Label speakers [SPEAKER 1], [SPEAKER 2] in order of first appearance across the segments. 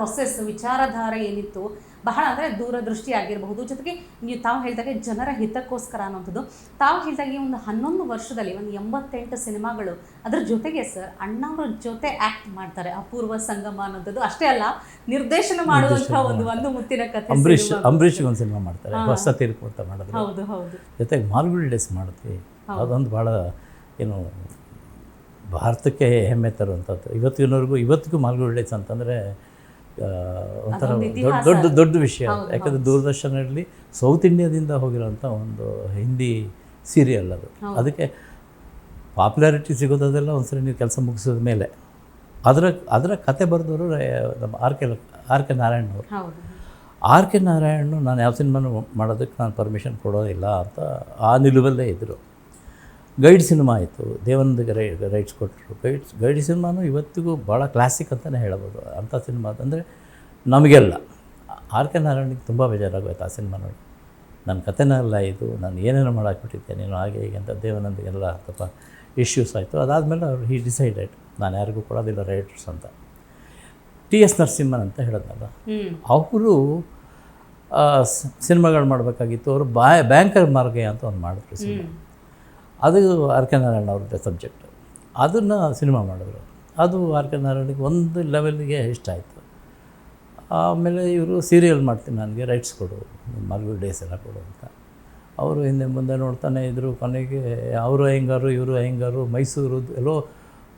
[SPEAKER 1] Process ವಿಚಾರಧಾರೆ ಏನಿತ್ತು ಬಹಳ ಅಂದರೆ ದೂರದೃಷ್ಟಿ ಆಗಿರಬಹುದು, ಜೊತೆಗೆ ನೀವು ತಾವು ಹೇಳಿದಾಗೆ ಜನರ ಹಿತಕ್ಕೋಸ್ಕರ ಅನ್ನೋಂಥದ್ದು. ತಾವು ಹೇಳಿದಾಗೆ ಒಂದು 11 ವರ್ಷದಲ್ಲಿ ಒಂದು 88 ಸಿನಿಮಾಗಳು, ಅದ್ರ ಜೊತೆಗೆ ಸರ್ ಅಣ್ಣವ್ರ ಜೊತೆ ಆ್ಯಕ್ಟ್ ಮಾಡ್ತಾರೆ. ಅಪೂರ್ವ ಸಂಗಮ ಅನ್ನೋಂಥದ್ದು ಅಷ್ಟೇ ಅಲ್ಲ, ನಿರ್ದೇಶನ ಮಾಡುವಂಥ ಒಂದು ಮುತ್ತಿನ ಕಥೆ.
[SPEAKER 2] ಅಂಬರೀಷ್ ಒಂದು ಸಿನಿಮಾ ಮಾಡ್ತಾರೆ, ಹೊಸ ತೀರ್ಪು ಅಂತ ಮಾಡಿದ್ರು.
[SPEAKER 1] ಹೌದು ಹೌದು.
[SPEAKER 2] ಜೊತೆಗೆ ಮಾಲ್ಗುಡಿ ಡೇಸ್ ಮಾಡಿದ್ವಿ. ಅದೊಂದು ಭಾಳ ಏನು ಭಾರತಕ್ಕೆ ಹೆಮ್ಮೆ ತರುವಂಥದ್ದು. ಇವತ್ತಿಗೂ ಮಾಲ್ಗುಡಿ ಡೇಸ್ ಅಂತಂದರೆ ಒಂಥರ ದೊಡ್ಡ ವಿಷಯ. ಯಾಕಂದರೆ ದೂರದರ್ಶನದಲ್ಲಿ ಸೌತ್ ಇಂಡಿಯಾದಿಂದ ಹೋಗಿರೋಂಥ ಒಂದು ಹಿಂದಿ ಸೀರಿಯಲ್ ಅದು. ಅದಕ್ಕೆ ಪಾಪ್ಯುಲಾರಿಟಿ ಸಿಗೋದೆಲ್ಲ ಒಂದ್ಸರಿ ನೀವು ಕೆಲಸ ಮುಗಿಸಿದ ಮೇಲೆ ಅದರ ಕತೆ ಬರೆದವರು ನಮ್ಮ ಆರ್ ಕೆ ನಾರಾಯಣವರು. ಆರ್ ಕೆ ನಾರಾಯಣ್ ನಾನು ಯಾವ ಸಿನಿಮಾನು ಮಾಡೋದಕ್ಕೆ ನಾನು ಪರ್ಮಿಷನ್ ಕೊಡೋದಿಲ್ಲ ಅಂತ ಆ ನಿಲುವಲ್ಲೇ ಇದ್ದರು. ಗೈಡ್ ಸಿನಿಮಾ ಆಯಿತು, ದೇವಾನಂದಗೆ ರೈಟ್ಸ್ ಕೊಟ್ಟರು. ಗೈಡ್ ಸಿನಿಮಾನು ಇವತ್ತಿಗೂ ಭಾಳ ಕ್ಲಾಸಿಕ್ ಅಂತಲೇ ಹೇಳ್ಬೋದು. ಅಂಥ ಸಿನಿಮಾ ಅಂದರೆ ನಮಗೆಲ್ಲ ಆರ್ ಕೆ ನಾರಾಯಣಿಗೆ ತುಂಬ ಬೇಜಾರಾಗೋಯ್ತು ಆ ಸಿನಿಮಾ ನೋಡಿ. ನನ್ನ ಕಥೆನೆಲ್ಲ ಇದು, ನಾನು ಏನೇನೋ ಮಾಡಾಕ್ಬಿಟ್ಟಿದ್ದೆ ನೀನು ಹಾಗೆ ಹೀಗೆ ಅಂತ ದೇವಾನಂದಗೆಲ್ಲ ಸ್ವಲ್ಪ ಇಶ್ಯೂಸ್ ಆಯಿತು. ಅದಾದಮೇಲೆ ಅವರು ಹಿ ಡಿಸೈಡೆಡ್ ನಾನು ಯಾರಿಗೂ ಕೊಡೋದಿಲ್ಲ ರೈಟರ್ಸ್ ಅಂತ. ಟಿ.ಎಸ್. ನರಸಿಂಹನ್ ಅಂತ ಹೇಳಿದ್ನಲ್ಲ, ಅವರು ಸಿನಿಮಾಗಳು ಮಾಡಬೇಕಾಗಿತ್ತು. ಅವರು ಬ್ಯಾಂಕರ್ ಮಾರ್ಗ ಅಂತ ಒಂದು ಮಾಡಿದ್ರು ಸಿನಿಮಾ. ಅದು ಆರ್ ಕೆ ನಾರಾಯಣ್ ಅವ್ರದ್ದೇ ಸಬ್ಜೆಕ್ಟು. ಅದನ್ನು ಸಿನಿಮಾ ಮಾಡಿದ್ರು. ಅದು ಆರ್ ಕೆ ನಾರಾಯಣಿಗೆ ಒಂದು ಲೆವೆಲ್ಗೆ ಇಷ್ಟ ಆಯಿತು. ಆಮೇಲೆ ಇವರು ಸೀರಿಯಲ್ ಮಾಡ್ತೀನಿ, ನನಗೆ ರೈಟ್ಸ್ ಕೊಡು, ಮಾಲ್ಗುಡಿ ಡೇಸ್ ಎಲ್ಲ ಕೊಡು ಅಂತ. ಅವರು ಹಿಂದೆ ಮುಂದೆ ನೋಡ್ತಾನೆ ಇದ್ದರು. ಕೊನೆಗೆ ಅವರು ಅಯ್ಯಂಗಾರು ಇವರು ಅಯ್ಯಂಗಾರು, ಮೈಸೂರು ಎಲ್ಲೋ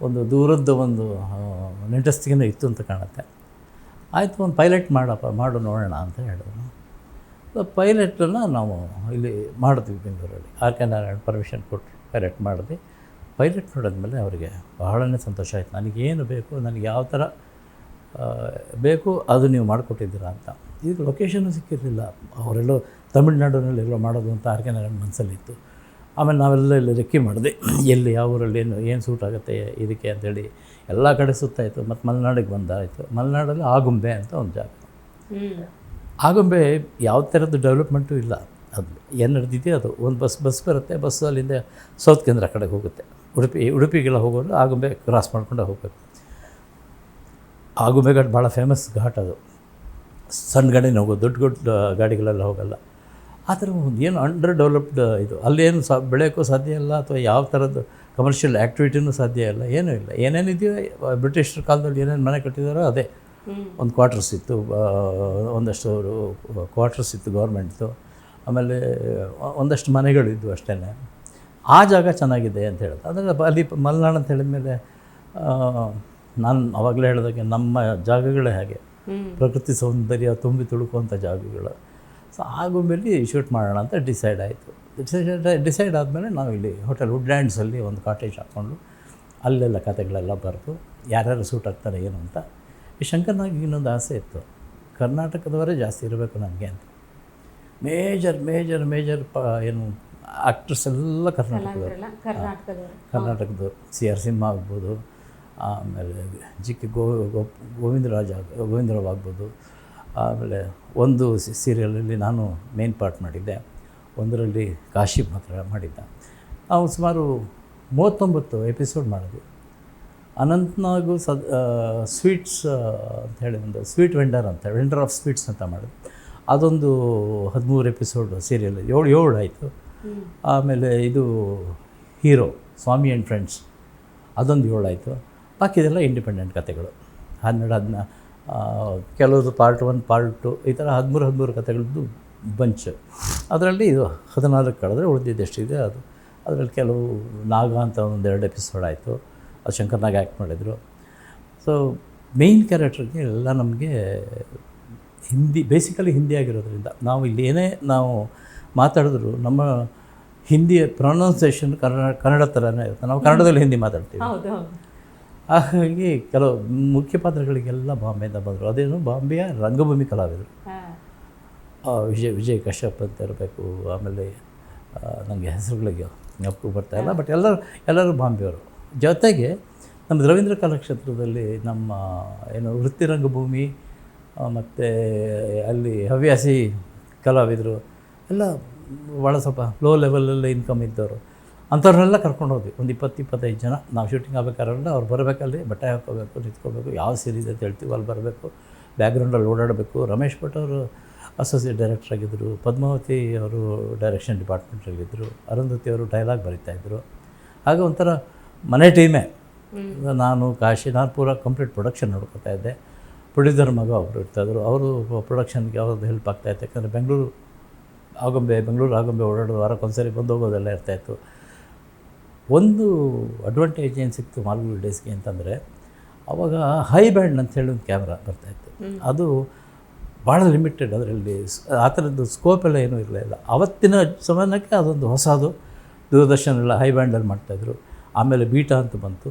[SPEAKER 2] ಒಂದು ದೂರದ್ದು ಒಂದು ನೆಂಟಸ್ತಿಗೆ ಇತ್ತು ಅಂತ ಕಾಣುತ್ತೆ. ಆಯಿತು, ಒಂದು ಪೈಲಟ್ ಮಾಡು ನೋಡೋಣ ಅಂತ ಹೇಳಿದ್ರು. ಪೈಲಟನ್ನು ನಾವು ಇಲ್ಲಿ ಮಾಡಿದ್ವಿ ಬೆಂಗಳೂರಲ್ಲಿ. ಆರ್ ಕೆ ನಾರಾಯಣ್ ಪರ್ಮಿಷನ್ ಕೊಟ್ಟರು, ಪೈಲಟ್ ಮಾಡಿದ್ವಿ. ಪೈಲಟ್ ನೋಡಿದ್ಮೇಲೆ ಅವರಿಗೆ ಬಹಳನೇ ಸಂತೋಷ ಆಯಿತು. ನನಗೇನು ಬೇಕು, ನನಗೆ ಯಾವ ಥರ ಬೇಕು ಅದು ನೀವು ಮಾಡಿಕೊಟ್ಟಿದ್ದೀರಾ ಅಂತ. ಈಗ ಲೊಕೇಶನ್ನು ಸಿಕ್ಕಿರಲಿಲ್ಲ. ಅವರೆಲ್ಲೋ ತಮಿಳ್ನಾಡಿನಲ್ಲಿ ಎಲ್ಲೋ ಮಾಡೋದು ಅಂತ ಆರ್ ಕೆ ನಾರಾಯಣ್ ಮನಸ್ಸಲ್ಲಿತ್ತು. ಆಮೇಲೆ ನಾವೆಲ್ಲ ಇಲ್ಲಿ ರೆಕ್ಕಿ ಮಾಡಿದೆ, ಎಲ್ಲಿ ಯಾವ ಊರಲ್ಲಿ ಏನು ಸೂಟ್ ಆಗುತ್ತೆ ಇದಕ್ಕೆ ಅಂತೇಳಿ ಎಲ್ಲ ಕಡೆ ಸುತ್ತಾಯಿತು. ಮತ್ತು ಮಲೆನಾಡಿಗೆ ಬಂದಾಯಿತು. ಮಲೆನಾಡಲ್ಲಿ ಆಗುಂಬೆ ಅಂತ ಒಂದು ಜಾಗ. ಆಗುಂಬೆ ಯಾವ ಥರದ್ದು ಡೆವಲಪ್ಮೆಂಟು ಇಲ್ಲ. ಅದು ಏನು ನಡೆದಿದೆಯೋ ಅದು ಒಂದು ಬಸ್ ಬರುತ್ತೆ. ಬಸ್ ಅಲ್ಲಿಂದ ಸೌತ್ ಕೇಂದ್ರ ಕಡೆಗೆ ಹೋಗುತ್ತೆ. ಉಡುಪಿಗೆಲ್ಲ ಹೋಗೋರು ಆಗುಂಬೆ ಕ್ರಾಸ್ ಮಾಡ್ಕೊಂಡು ಹೋಗಬೇಕು. ಆಗುಂಬೆ ಘಾಟ್ ಭಾಳ ಫೇಮಸ್ ಘಾಟ್ ಅದು. ಸಣ್ಣ ಗಾಡಿನ ಹೋಗೋದು, ದೊಡ್ಡ ಗಾಡಿಗಳೆಲ್ಲ ಹೋಗಲ್ಲ. ಆ ಥರ ಒಂದು ಏನು ಅಂಡರ್ ಡೆವಲಪ್ಡ್ ಇದು. ಅಲ್ಲೇನು ಬೆಳೆಯೋಕ್ಕೂ ಸಾಧ್ಯ ಇಲ್ಲ, ಅಥವಾ ಯಾವ ಥರದ್ದು ಕಮರ್ಷಿಯಲ್ ಆ್ಯಕ್ಟಿವಿಟಿನೂ ಸಾಧ್ಯ ಇಲ್ಲ, ಏನೂ ಇಲ್ಲ. ಏನೇನಿದೆಯೋ ಬ್ರಿಟಿಷರ ಕಾಲದಲ್ಲಿ ಏನೇನು ಮನೆ ಕಟ್ಟಿದಾರೋ ಅದೇ. ಒಂದು ಕ್ವಾರ್ಟರ್ಸ್ ಇತ್ತು, ಒಂದಷ್ಟು ಕ್ವಾರ್ಟರ್ಸ್ ಇತ್ತು ಗೌರ್ಮೆಂಟ್ದು. ಆಮೇಲೆ ಒಂದಷ್ಟು ಮನೆಗಳಿದ್ದು ಅಷ್ಟೇ. ಆ ಜಾಗ ಚೆನ್ನಾಗಿದೆ ಅಂತ ಹೇಳಿದೆ. ಅಂದರೆ ಅಲ್ಲಿ ಮಲೆನಾಡು ಅಂತ ಹೇಳಿದ್ಮೇಲೆ ನಾನು ಆವಾಗಲೇ ಹೇಳಿದಾಗೆ ನಮ್ಮ ಜಾಗಗಳೇ ಹಾಗೆ ಪ್ರಕೃತಿ ಸೌಂದರ್ಯ ತುಂಬಿ ತುಳುಕುವಂಥ ಜಾಗಗಳು. ಸೊ ಆಗುಂಬೆಯಲ್ಲಿ ಶೂಟ್ ಮಾಡೋಣ ಅಂತ ಡಿಸೈಡ್ ಆಯಿತು. ಡಿಸೈಡ್ ಆದಮೇಲೆ ನಾವು ಇಲ್ಲಿ ಹೋಟೆಲ್ ವುಡ್ಲ್ಯಾಂಡ್ಸಲ್ಲಿ ಒಂದು ಕಾಟೇಜ್ ಹಾಕ್ಕೊಂಡು ಅಲ್ಲೆಲ್ಲ ಕತೆಗಳೆಲ್ಲ ಬರೆದು ಯಾರ್ಯಾರು ಸೂಟ್ ಆಗ್ತಾರೆ ಏನು ಅಂತ. ಈ ಶಂಕರ್ನಾಗ್ ಇನ್ನೊಂದು ಆಸೆ ಇತ್ತು, ಕರ್ನಾಟಕದವರೇ ಜಾಸ್ತಿ ಇರಬೇಕು ನನಗೆ ಅಂತ. ಮೇಜರ್ ಏನು ಆ್ಯಕ್ಟ್ರಸ್ ಎಲ್ಲ ಕರ್ನಾಟಕದವರು. ಸಿ ಆರ್ ಸಿಂಹ ಆಗ್ಬೋದು, ಆಮೇಲೆ ಕೆ ಗೋವಿಂದರಾವ್ ಆಗ್ಬೋದು. ಆಮೇಲೆ ಒಂದು ಸೀರಿಯಲಲ್ಲಿ ನಾನು ಮೇನ್ ಪಾರ್ಟ್ ಮಾಡಿದ್ದೆ, ಒಂದರಲ್ಲಿ ಕಾಶಿ ಮಾತ್ರ ಮಾಡಿದ್ದೆ. ನಾವು ಸುಮಾರು 39 ಎಪಿಸೋಡ್ ಮಾಡಿದ್ವಿ. ಅನಂತ್ನಾಗು ಸ್ವೀಟ್ಸ್ ಅಂತ ಹೇಳಿ ಒಂದು ಸ್ವೀಟ್ ವೆಂಡರ್ ಆಫ್ ಸ್ವೀಟ್ಸ್ ಅಂತ ಮಾಡಿದ್ವಿ. ಅದೊಂದು 13 ಎಪಿಸೋಡ್ ಸೀರಿಯಲ್, 7 ಆಯಿತು. ಆಮೇಲೆ ಇದು ಹೀರೋ ಸ್ವಾಮಿ ಆ್ಯಂಡ್ ಫ್ರೆಂಡ್ಸ್ ಅದೊಂದು 7 ಆಯಿತು. ಬಾಕಿದೆಲ್ಲ ಇಂಡಿಪೆಂಡೆಂಟ್ ಕತೆಗಳು 12 ಕೆಲವುದು ಪಾರ್ಟ್ 1 ಪಾರ್ಟ್ 2 ಈ ಥರ 13 ಕತೆಗಳದ್ದು ಬಂಚ್. ಅದರಲ್ಲಿ ಇದು 14 ಕಳೆದ್ರೆ ಉಳಿದಿದ್ದೆಷ್ಟಿದೆ ಅದು. ಅದರಲ್ಲಿ ಕೆಲವು ನಾಗ ಅಂತ ಒಂದು 2 ಎಪಿಸೋಡ್ ಆಯಿತು, ಅದು ಶಂಕರ್ನಾಗ್ ಆ್ಯಕ್ಟ್ ಮಾಡಿದರು. ಸೊ ಮೇಯ್ನ್ ಕ್ಯಾರೆಕ್ಟರ್ಗೆ ಎಲ್ಲ ನಮಗೆ ಬೇಸಿಕಲಿ ಹಿಂದಿ ಆಗಿರೋದ್ರಿಂದ ನಾವು ಇಲ್ಲಿ ಏನೇ ನಾವು ಮಾತಾಡಿದ್ರು ನಮ್ಮ ಹಿಂದಿಯ ಪ್ರೊನೌನ್ಸಿಯೇಷನ್ ಕನ್ನಡ ಥರನೇ ಇರುತ್ತೆ. ನಾವು ಕನ್ನಡದಲ್ಲಿ ಹಿಂದಿ ಮಾತಾಡ್ತೀವಿ. ಹಾಗಾಗಿ ಕೆಲವು ಮುಖ್ಯ ಪಾತ್ರಗಳಿಗೆಲ್ಲ ಬಾಂಬೆಯಿಂದ ಬಂದರು. ಅದೇನು ಬಾಂಬೆಯ ರಂಗಭೂಮಿ ಕಲಾವಿದರು. ವಿಜಯ್ ಕಶ್ಯಪ್ ಅಂತ ಇರಬೇಕು. ಆಮೇಲೆ ನನಗೆ ಹೆಸರುಗಳಿಗೆ ಜ್ಞಾಪಕ ಬರ್ತಾಯಿಲ್ಲ, ಬಟ್ ಎಲ್ಲರೂ ಬಾಂಬೆಯವರು. ಜೊತೆಗೆ ನಮ್ಮ ರವೀಂದ್ರ ಕಲಾಕ್ಷೇತ್ರದಲ್ಲಿ ನಮ್ಮ ಏನು ವೃತ್ತಿ ರಂಗಭೂಮಿ ಮತ್ತು ಅಲ್ಲಿ ಹವ್ಯಾಸಿ ಕಲಾವಿದರು ಎಲ್ಲ ಭಾಳ ಸ್ವಲ್ಪ ಲೋ ಲೆವೆಲಲ್ಲಿ ಇನ್ಕಮ್ ಇದ್ದವರು, ಅಂಥವ್ರನ್ನೆಲ್ಲ ಕರ್ಕೊಂಡು ಹೋದ್ವಿ. ಒಂದು 20-25 ಜನ. ನಾವು ಶೂಟಿಂಗ್ ಆಗಬೇಕಾದ್ರೆ ಅವ್ರು ಬರಬೇಕಲ್ಲಿ ಬಟ್ಟೆ ಹಾಕ್ಕೋಬೇಕು, ನಿಂತ್ಕೋಬೇಕು, ಯಾವ ಸೀರೆ ಇದೆ ಅಂತ ಹೇಳ್ತೀವಿ ಅಲ್ಲಿ ಬರಬೇಕು. ಬ್ಯಾಕ್ಗ್ರೌಂಡಲ್ಲಿ ಓಡಾಡಬೇಕು. ರಮೇಶ್ ಭಟ್ ಅವರು ಅಸೋಸಿಯೇಟ್ ಡೈರೆಕ್ಟರ್ ಆಗಿದ್ದರು, ಪದ್ಮಾವತಿ ಅವರು ಡೈರೆಕ್ಷನ್ ಡಿಪಾರ್ಟ್ಮೆಂಟಲ್ಲಿದ್ದರು, ಅರುಂಧತಿ ಅವರು ಡೈಲಾಗ್ ಬರೀತಾಯಿದ್ರು. ಆಗ ಒಂಥರ ಮನೆ ಟೀಮೇ. ನಾನು ಪೂರ ಕಂಪ್ಲೀಟ್ ಪ್ರೊಡಕ್ಷನ್ ನೋಡ್ಕೊತಾ ಇದ್ದೆ. ಪ್ರೊಡ್ಯೂಸರ್ ಮಗ ಒಬ್ಬರು ಇರ್ತಾಯಿದ್ರು, ಅವರು ಪ್ರೊಡಕ್ಷನ್ಗೆ ಅವ್ರದ್ದು ಹೆಲ್ಪ್ ಆಗ್ತಾಯಿತ್ತು. ಯಾಕಂದರೆ ಬೆಂಗಳೂರು ಆಗೊಂಬೆ ಓಡಾಡೋದು, ವಾರಕ್ಕೊಂದ್ಸರಿ ಬಂದು ಹೋಗೋದೆಲ್ಲ ಇರ್ತಾಯಿತ್ತು. ಒಂದು ಅಡ್ವಾಂಟೇಜ್ ಏನು ಸಿಕ್ತು ಮಾಲ್ಗುಡಿ ಡೇಸ್ಗೆ ಅಂತಂದರೆ, ಆವಾಗ ಹೈ ಬ್ಯಾಂಡ್ ಅಂತೇಳಿ ಒಂದು ಕ್ಯಾಮ್ರಾ ಬರ್ತಾಯಿತ್ತು. ಅದು ಭಾಳ ಲಿಮಿಟೆಡ್, ಅದರಲ್ಲಿ ಆ ಥರದ್ದು ಸ್ಕೋಪೆಲ್ಲ ಏನೂ ಇರಲಿಲ್ಲ. ಆವತ್ತಿನ ಸಮಯಕ್ಕೆ ಅದೊಂದು ಹೊಸದು. ದೂರದರ್ಶನ ಎಲ್ಲ ಹೈ ಬ್ಯಾಂಡಲ್ಲಿ ಮಾಡ್ತಾಯಿದ್ರು. ಆಮೇಲೆ ಬೀಟಾ ಅಂತ ಬಂತು,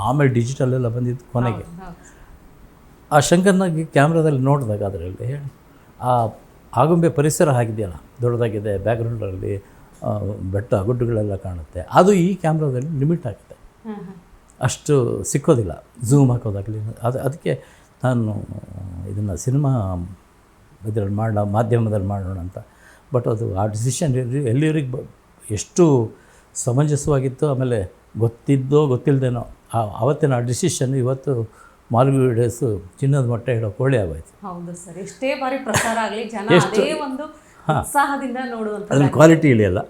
[SPEAKER 2] ಆಮೇಲೆ ಡಿಜಿಟಲೆಲ್ಲ ಬಂದಿದ್ದು ಕೊನೆಗೆ. ಆ ಶಂಕರ್ನಾಗಿ ಕ್ಯಾಮ್ರಾದಲ್ಲಿ ನೋಡಿದಾಗ ಅದರಲ್ಲಿ ಆ ಆಗುಂಬೆ ಪರಿಸರ ಆಗಿದೆಯಲ್ಲ, ದೊಡ್ಡದಾಗಿದೆ, ಬ್ಯಾಕ್ಗ್ರೌಂಡಲ್ಲಿ ಬೆಟ್ಟ ಗುಡ್ಡಗಳೆಲ್ಲ ಕಾಣುತ್ತೆ. ಅದು ಈ ಕ್ಯಾಮ್ರಾದಲ್ಲಿ ಲಿಮಿಟ್ ಆಗುತ್ತೆ, ಅಷ್ಟು ಸಿಕ್ಕೋದಿಲ್ಲ ಝೂಮ್ ಹಾಕೋದಾಗಲಿ. ಅದಕ್ಕೆ ನಾನು ಇದನ್ನು ಸಿನಿಮಾ ಇದರಲ್ಲಿ ಮಾಧ್ಯಮದಲ್ಲಿ ಮಾಡೋಣ ಅಂತ. ಬಟ್ ಅದು ಆ ಡಿಸಿಷನ್ ಎಲ್ಲಿವರೆಗೆ ಎಷ್ಟು ಸಮಂಜಸವಾಗಿತ್ತು, ಆಮೇಲೆ ಗೊತ್ತಿಲ್ಲದೇನೋ ಆವತ್ತಿನ ಆ ಡಿಸಿಷನ್ ಇವತ್ತು ಮಾಲ್ಗುಡಿ ಡೇಸು ಚಿನ್ನದ ಮೊಟ್ಟೆ ಇಡೋ ಕೋಳಿ ಆಗೋಯ್ತು.
[SPEAKER 1] ಹೌದು ಸರ್, ಎಷ್ಟೇ ಬಾರಿ ಪ್ರಸಾರ ಆಗಲಿ ಜನ ಅದೇ ಒಂದು ಉತ್ಸಾಹದಿಂದ ನೋಡುವಂಥ.
[SPEAKER 2] ಅದನ್ನ ಕ್ವಾಲಿಟಿ ಇಳಿಯಲ್ಲ.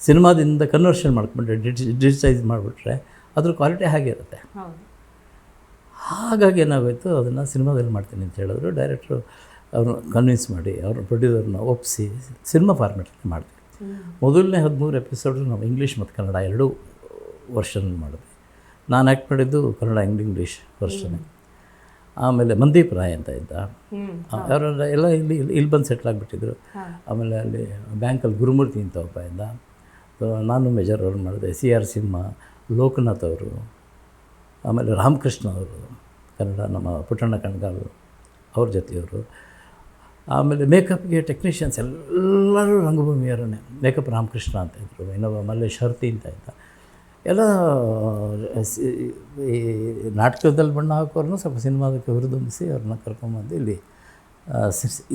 [SPEAKER 2] ಸಿನಿಮಾದಿಂದ ಕನ್ವರ್ಷನ್ ಮಾಡ್ಕೊಂಡ್ರೆ ಡಿಜಿಟೈಸ್ ಮಾಡಿಬಿಟ್ರೆ ಅದ್ರ ಕ್ವಾಲಿಟಿ ಹಾಗೆ ಇರುತ್ತೆ. ಹಾಗಾಗಿ ಏನಾಗೋಯ್ತು, ಅದನ್ನು ಸಿನಿಮಾದಲ್ಲಿ ಮಾಡ್ತೀನಿ ಅಂತ ಹೇಳಿದ್ರು. ಡೈರೆಕ್ಟ್ರು ಅವ್ರನ್ನ ಕನ್ವಿನ್ಸ್ ಮಾಡಿ ಅವ್ರ ಪ್ರೊಡ್ಯೂಸರ್ನ ಒಪ್ಪಿಸಿ ಸಿನಿಮಾ ಫಾರ್ಮೆಟಲ್ಲಿ ಮಾಡಿದ್ವಿ. ಮೊದಲನೇ 13 ಎಪಿಸೋಡು ನಾವು ಇಂಗ್ಲೀಷ್ ಮತ್ತು ಕನ್ನಡ ಎರಡೂ ವರ್ಷನ್ ಮಾಡಿದ್ವಿ. ನಾನು ಆ್ಯಕ್ಟ್ ಮಾಡಿದ್ದು ಕನ್ನಡ ಇಂಗ್ಲೀಷ್ ವರ್ಷನೇ. ಆಮೇಲೆ ಮಂದೀಪ್ ರಾಯ್ ಅಂತ ಇದ್ದ, ಅವರೆಲ್ಲ ಎಲ್ಲ ಇಲ್ಲಿ ಬಂದು ಸೆಟ್ಲ್ ಆಗಿಬಿಟ್ಟಿದ್ರು. ಆಮೇಲೆ ಅಲ್ಲಿ ಬ್ಯಾಂಕಲ್ಲಿ ಗುರುಮೂರ್ತಿ ಅಂತ ಒಬ್ಬ ಇದ್ದ. ನಾನು ಮೇಜರ್ ಅವ್ರು ಮಾಡಿದೆ. CR ಸಿಂಹ, ಲೋಕನಾಥ್ ಅವರು, ಆಮೇಲೆ ರಾಮಕೃಷ್ಣ ಅವರು ಕನ್ನಡ, ನಮ್ಮ ಪುಟ್ಟಣ್ಣ ಕಣ್ಗಾಲು ಅವ್ರ ಜೊತೆಯವರು. ಆಮೇಲೆ ಮೇಕಪ್ಗೆ ಟೆಕ್ನಿಷಿಯನ್ಸ್ ಎಲ್ಲರೂ ರಂಗಭೂಮಿಯವರನ್ನೇ. ಮೇಕಪ್ ರಾಮಕೃಷ್ಣ ಅಂತ ಇದ್ದರು, ಇನ್ನೊಬ್ಬ ಮಲ್ಲೇಶ್ ಹರ್ತಿ ಅಂತ ಇದ್ದ. ಎಲ್ಲ ಈ ನಾಟಕದಲ್ಲಿ ಬಣ್ಣ ಹಾಕೋರನ್ನು ಸ್ವಲ್ಪ ಸಿನಿಮಾದಕ್ಕೆ ಹುರಿದುಂಬಿಸಿ ಅವ್ರನ್ನ ಕರ್ಕೊಂಬಂದು ಇಲ್ಲಿ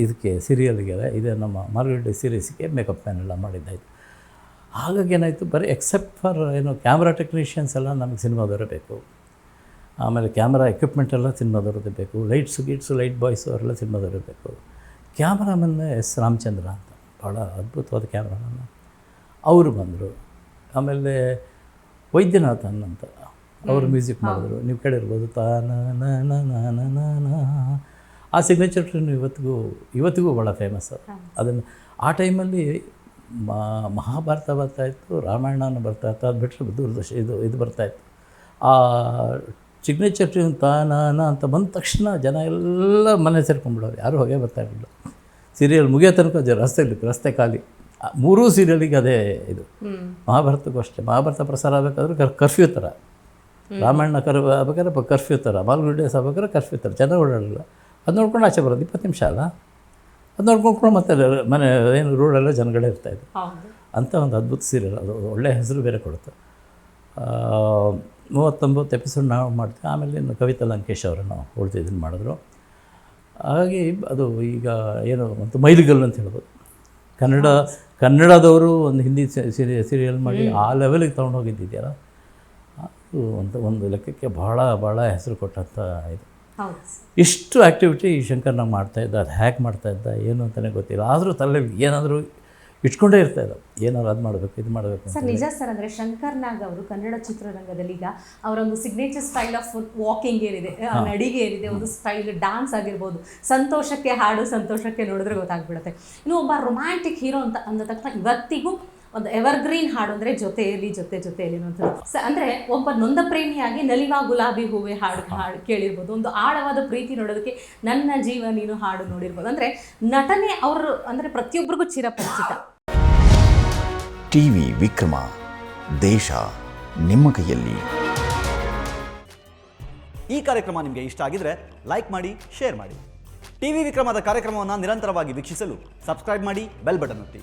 [SPEAKER 2] ಇದಕ್ಕೆ ಸೀರಿಯಲ್ಗೆಲ್ಲ ಇದೆ ನಮ್ಮ ಮಾಲ್ಗುಡಿ ಸೀರೀಸ್ಗೆ ಮೇಕಪ್ ಮ್ಯಾನ್ ಎಲ್ಲ ಮಾಡಿದ್ದಾಯಿತು. ಹಾಗಾಗಿ ಏನಾಯಿತು, ಬರೀ ಎಕ್ಸೆಪ್ಟ್ ಫಾರ್ ಕ್ಯಾಮ್ರಾ ಟೆಕ್ನಿಷಿಯನ್ಸ್ ಎಲ್ಲ ನಮಗೆ ಸಿನಿಮಾದವರೇ ಬೇಕು. ಆಮೇಲೆ ಕ್ಯಾಮ್ರಾ ಎಕ್ವಿಪ್ಮೆಂಟ್ ಎಲ್ಲ ಸಿನಿಮಾದವ್ರದ್ದೇ ಬೇಕು. ಲೈಟ್ ಬಾಯ್ಸು ಅವರೆಲ್ಲ ಸಿನಿಮಾದವರೇ ಬೇಕು. Cameraman S. ರಾಮಚಂದ್ರ ಅಂತ ಭಾಳ ಅದ್ಭುತವಾದ ಕ್ಯಾಮ್ರಾಮನ್, ಅವರು ಬಂದರು. ಆಮೇಲೆ ವೈದ್ಯನಾಥನ್ ಅಂತ ಅವರು ಮ್ಯೂಸಿಕ್ ಮಾಡಿದ್ರು, ನೀವು ಕೇಳಿರ್ಬೋದು. ಆ ಸಿಗ್ನೇಚರ್ ಟ್ಯೂನ್ ಇವತ್ತಿಗೂ ಭಾಳ ಫೇಮಸ್. ಅದನ್ನು ಆ ಟೈಮಲ್ಲಿ ಮಹಾಭಾರತ ಬರ್ತಾಯಿತ್ತು, ರಾಮಾಯಣನೂ ಬರ್ತಾಯಿತ್ತು. ಅದು ಬಿಟ್ಟರೆ ದೂರದರ್ಶನ ಇದು ಬರ್ತಾಯಿತ್ತು. ಆ ಸಿಗ್ನೇಚರ್ ಟ್ಯೂನ್ ತಾನಾನ ಅಂತ ಬಂದ ತಕ್ಷಣ ಜನ ಎಲ್ಲ ಮನೆ ಸೇರ್ಕೊಂಡ್ಬಿಡೋರು, ಯಾರೂ ಹೊಗೆ ಬರ್ತಾಯಿರಲಿಲ್ಲ. ಸೀರಿಯಲ್ ಮುಗಿಯೋ ತನಕ ರಸ್ತೆ ಖಾಲಿ. 3 ಸೀರಿಯಲಿಗೆ ಅದೇ ಇದು. ಮಹಾಭಾರತಕ್ಕೂ ಅಷ್ಟೇ. ಮಹಾಭಾರತ ಪ್ರಸಾರ ಆಗಬೇಕಾದ್ರೆ ಕರ್ಫ್ಯೂ ಥರ, ರಾಮಾಯಣ ಆಗ್ಬೇಕಾದ್ರೆ ಕರ್ಫ್ಯೂ ಥರ, ಮಾಲ್ಗುಡಿ ಡೇಸ್ ಆಗ್ಬೇಕಾದ್ರೆ ಕರ್ಫ್ಯೂ ಥರ, ಜನ ಓಡಾಡಲ್ಲ. ಅದು ನೋಡ್ಕೊಂಡು ಆಚೆ ಬರೋದು 20 ನಿಮಿಷ ಅಲ್ಲ, ಅದು ನೋಡ್ಕೊಂಡು ಮತ್ತೆ ಮನೆ ಏನು ರೋಡೆಲ್ಲ ಜನಗಳೇ ಇರ್ತಾಯಿದ್ರು. ಅಂಥ ಒಂದು ಅದ್ಭುತ ಸೀರಿಯಲ್ ಅದು. ಒಳ್ಳೆಯ ಹೆಸರು ಬೇರೆ ಕೊಡುತ್ತೆ. 39 ಎಪಿಸೋಡ್ ನಾವು ಮಾಡ್ತೀವಿ. ಆಮೇಲೆ ಇನ್ನು ಕವಿತಾ ಲಂಕೇಶ್ ಅವರನ್ನು ಇದನ್ನು ಮಾಡಿದ್ರು. ಹಾಗಾಗಿ ಅದು ಈಗ ಏನು ಒಂದು ಮೈಲಿಗಲ್ಲು ಅಂತ ಹೇಳ್ಬೋದು. ಕನ್ನಡದವರು ಒಂದು ಹಿಂದಿ ಸೀರಿಯಲ್ ಮಾಡಿ ಆ ಲೆವೆಲಿಗೆ ತೊಗೊಂಡೋಗಿದ್ದಿದೆಯಲ್ಲ, ಅದು ಒಂದು ಲೆಕ್ಕಕ್ಕೆ ಭಾಳ ಹೆಸರು ಕೊಟ್ಟಂಥ ಇದು. ಇಷ್ಟು ಆ್ಯಕ್ಟಿವಿಟಿ ಶಂಕರ್ನಾಗ್ ಮಾಡ್ತಾಯಿದ್ದ. ಅದು ಹ್ಯಾಕ್ ಮಾಡ್ತಾಯಿದ್ದ ಏನು ಅಂತಲೇ ಗೊತ್ತಿಲ್ಲ. ಆದರೂ ತಲೆಯಲ್ಲಿ ಏನಾದರೂ ಇಟ್ಕೊಂಡೇ ಇರ್ತಾಯಿದ್ದ, ಏನಾದ್ರು ಅದು ಮಾಡಬೇಕು, ಇದು ಮಾಡಬೇಕು
[SPEAKER 1] ಸರ್. ನಿಜ ಸರ್, ಅಂದರೆ ಶಂಕರ್ನಾಗ್ ಅವರು ಕನ್ನಡ ಚಿತ್ರರಂಗದಲ್ಲಿ ಈಗ ಅವರೊಂದು ಸಿಗ್ನೇಚರ್ ಸ್ಟೈಲ್ ಆಫ್ ವಾಕಿಂಗ್ ಏನಿದೆ, ನಡಿಗೆ ಏನಿದೆ, ಒಂದು ಸ್ಟೈಲ್ ಡ್ಯಾನ್ಸ್ ಆಗಿರ್ಬೋದು, ಸಂತೋಷಕ್ಕೆ ಹಾಡು, ಸಂತೋಷಕ್ಕೆ ನೋಡಿದ್ರೆ ಗೊತ್ತಾಗ್ಬಿಡುತ್ತೆ. ಇನ್ನು ಒಬ್ಬ ರೊಮ್ಯಾಂಟಿಕ್ ಹೀರೋ ಅಂತ ಅಂದ ತಕ್ಷಣ ಇವತ್ತಿಗೂ ಒಂದು ಎವರ್ಗ್ರೀನ್ ಹಾಡು ಅಂದರೆ ಜೊತೆಯಲ್ಲಿ ಅನ್ನೋಂಥದ್ದು. ಅಂದರೆ ಒಬ್ಬ ನೊಂದ ಪ್ರೇಮಿಯಾಗಿ ನಲಿವಾ ಗುಲಾಬಿ ಹೂವೆ ಹಾಡು ಕೇಳಿರ್ಬೋದು. ಒಂದು ಆಳವಾದ ಪ್ರೀತಿ ನೋಡೋದಕ್ಕೆ ನನ್ನ ಜೀವ ನೀನು ಹಾಡು ನೋಡಿರ್ಬೋದು. ಅಂದರೆ ನಟನೆ ಅವರು ಅಂದರೆ ಪ್ರತಿಯೊಬ್ಬರಿಗೂ ಚಿರಪರಿಚಿತ.
[SPEAKER 3] ಟಿವಿ ವಿಕ್ರಮ, ದೇಶ ನಿಮ್ಮ ಕೈಯಲ್ಲಿ.
[SPEAKER 4] ಈ ಕಾರ್ಯಕ್ರಮ ನಿಮಗೆ ಇಷ್ಟ ಆಗಿದ್ರೆ ಲೈಕ್ ಮಾಡಿ, ಶೇರ್ ಮಾಡಿ. ಟಿವಿ ವಿಕ್ರಮದ ಕಾರ್ಯಕ್ರಮವನ್ನು ನಿರಂತರವಾಗಿ ವೀಕ್ಷಿಸಲು ಸಬ್ಸ್ಕ್ರೈಬ್ ಮಾಡಿ, ಬೆಲ್ ಬಟನ್ ಒತ್ತಿ.